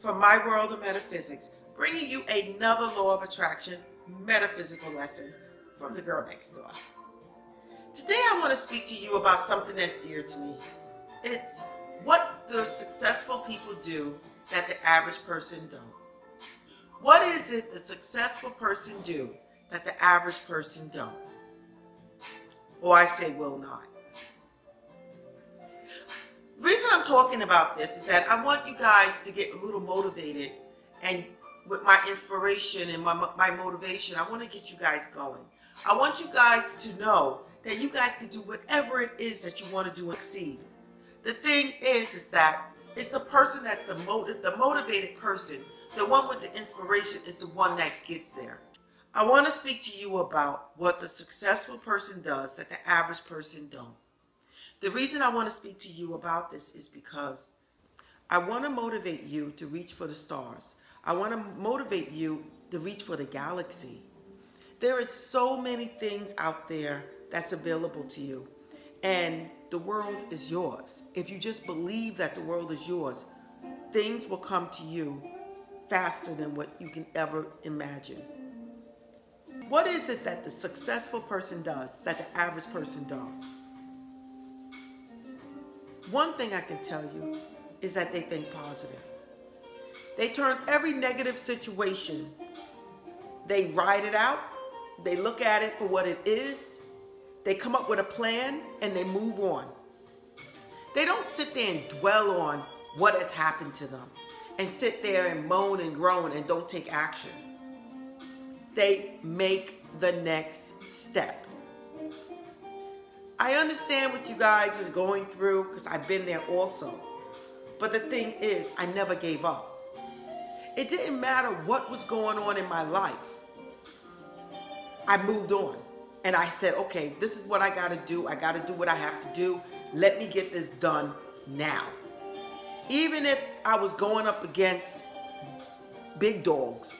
from My World of Metaphysics, bringing you another law of attraction metaphysical lesson from the girl next door. Today I want to speak to you about something that's dear to me. It's what the successful people do that the average person don't. What is it the successful person do that the average person don't? Or I say will not. The reason I'm talking about this is that I want you guys to get a little motivated, and with my inspiration and my motivation, I want to get you guys going. I want you guys to know that you guys can do whatever it is that you want to do and succeed. The thing is that it's the person that's the motivated person, the one with the inspiration is the one that gets there. I want to speak to you about what the successful person does that the average person don't. The reason I want to speak to you about this is because I want to motivate you to reach for the stars. I want to motivate you to reach for the galaxy. There is so many things out there that's available to you, and the world is yours. If you just believe that the world is yours, things will come to you faster than what you can ever imagine. What is it that the successful person does that the average person don't? One thing I can tell you is that they think positive. They turn every negative situation, they write it out, they look at it for what it is, they come up with a plan, and they move on. They don't sit there and dwell on what has happened to them and sit there and moan and groan and don't take action. They make the next step. I understand what you guys are going through because I've been there also. But the thing is, I never gave up. It didn't matter what was going on in my life. I moved on. And I said, okay, this is what I got to do. I got to do what I have to do. Let me get this done now. Even if I was going up against big dogs,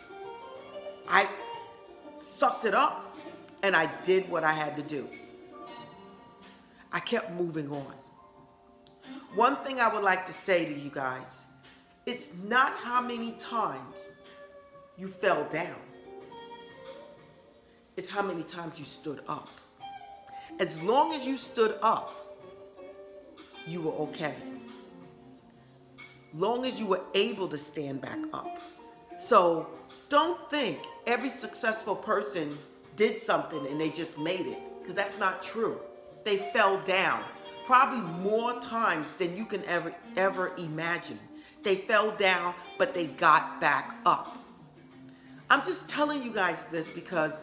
I sucked it up and I did what I had to do. I kept moving on. One thing I would like to say to you guys, it's not how many times you fell down. It's how many times you stood up. As long as you stood up, you were okay. Long as you were able to stand back up. So don't think every successful person did something and they just made it, because that's not true. They fell down probably more times than you can ever imagine. They fell down, but they got back up. I'm just telling you guys this because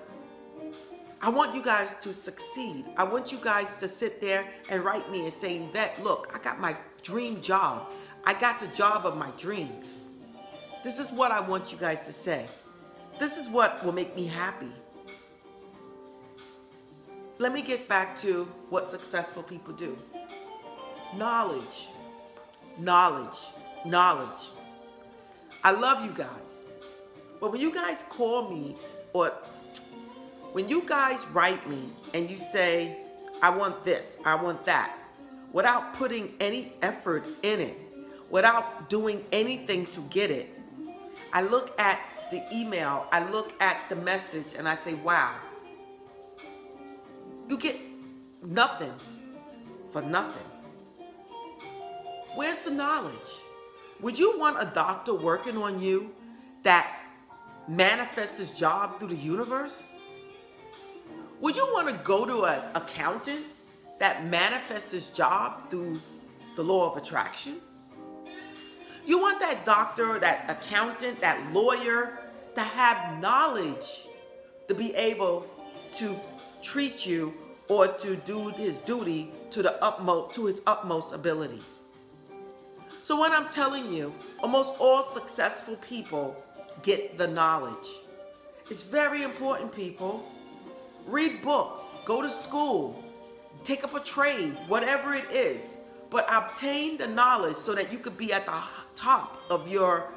I want you guys to succeed. I want you guys to sit there and write me and say, Yvette, look, I got my dream job. I got the job of my dreams. This is what I want you guys to say. This is what will make me happy. Let me get back to what successful people do. Knowledge, knowledge, knowledge. I love you guys. But when you guys call me or when you guys write me and you say, I want this, I want that, without putting any effort in it, without doing anything to get it, I look at the email, I look at the message, and I say, wow, you get nothing for nothing. Where's the knowledge? Would you want a doctor working on you that manifests his job through the universe? Would you want to go to an accountant that manifests his job through the law of attraction? You want that doctor, that accountant, that lawyer to have knowledge to be able to treat you or to do his duty to his utmost ability. So what I'm telling you, almost all successful people get the knowledge. It's very important, people. Read books, go to school, take up a trade, whatever it is, but obtain the knowledge so that you could be at the top of your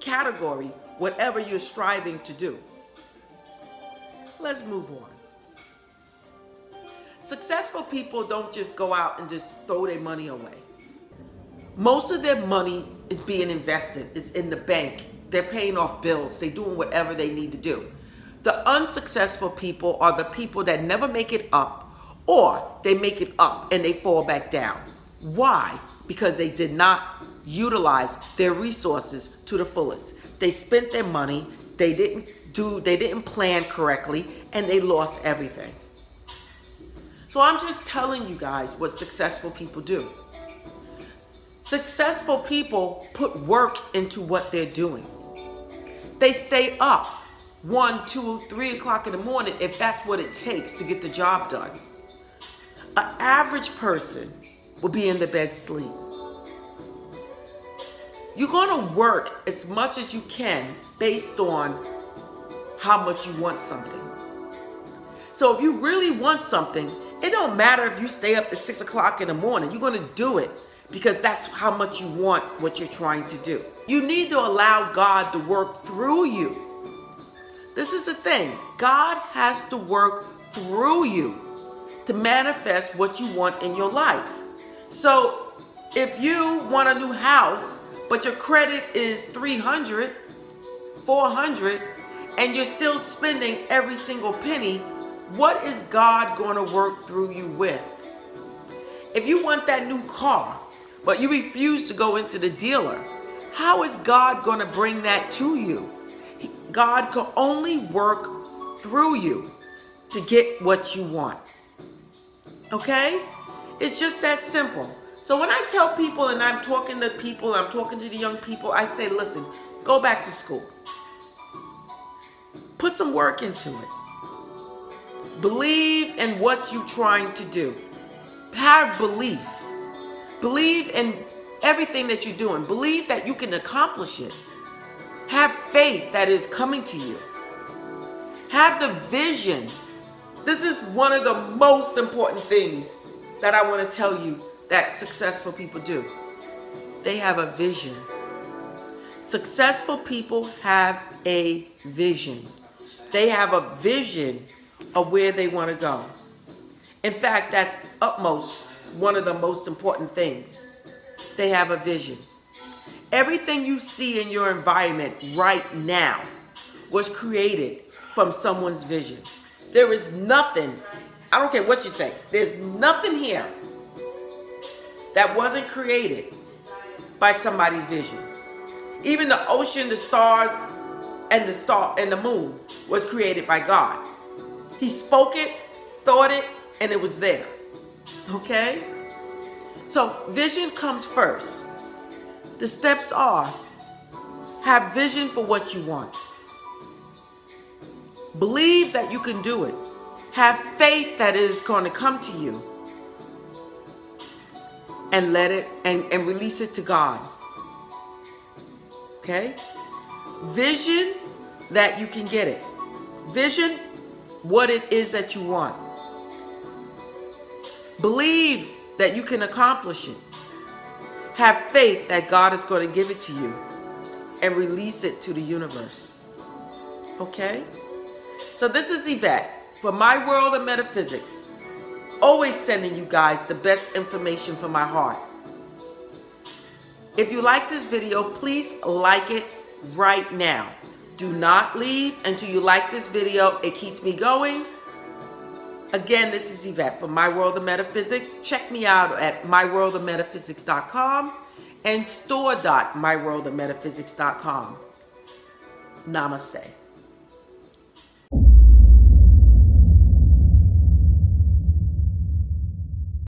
category, whatever you're striving to do. Let's move on. Successful people don't just go out and just throw their money away. Most of their money is being invested, is in the bank. They're paying off bills. They're doing whatever they need to do. The unsuccessful people are the people that never make it up, or they make it up and they fall back down. Why? Because they did not utilize their resources to the fullest. They spent their money, they didn't plan correctly, and they lost everything. So I'm just telling you guys what successful people do. Successful people put work into what they're doing. They stay up 1, 2, 3 o'clock in the morning if that's what it takes to get the job done. An average person will be in the bed sleep. You're going to work as much as you can based on how much you want something. So if you really want something, it don't matter if you stay up to 6 o'clock in the morning. You're going to do it because that's how much you want what you're trying to do. You need to allow God to work through you. This is the thing. God has to work through you to manifest what you want in your life. So if you want a new house, but your credit is 300, 400, and you're still spending every single penny, what is God going to work through you with? If you want that new car, but you refuse to go into the dealer, how is God going to bring that to you? God can only work through you to get what you want. Okay? It's just that simple. So when I tell people, and I'm talking to people, I'm talking to the young people, I say, listen, go back to school. Put some work into it. Believe in what you're trying to do. Have belief. Believe in everything that you're doing. Believe that you can accomplish it. Have faith that is coming to you. Have the vision. This is one of the most important things that I want to tell you that successful people do. They have a vision. Successful people have a vision. They have a vision of where they want to go. In fact, that's utmost one of the most important things. They have a vision. Everything you see in your environment right now was created from someone's vision. There is nothing, I don't care what you say, there's nothing here that wasn't created by somebody's vision. Even the ocean, the stars, and the moon was created by God. He spoke it, thought it, and it was there. Okay? So vision comes first. The steps are, have vision for what you want. Believe that you can do it. Have faith that it is going to come to you. And let it, and release it to God. Okay? Vision that you can get it. Vision what it is that you want. Believe that you can accomplish it. Have faith that God is going to give it to you and release it to the universe. Okay? So this is Yvette for My World of Metaphysics. Always sending you guys the best information from my heart. If you like this video, please like it right now. Do not leave until you like this video. It keeps me going. Again, this is Yvette from My World of Metaphysics. Check me out at myworldofmetaphysics.com and store.myworldofmetaphysics.com. Namaste.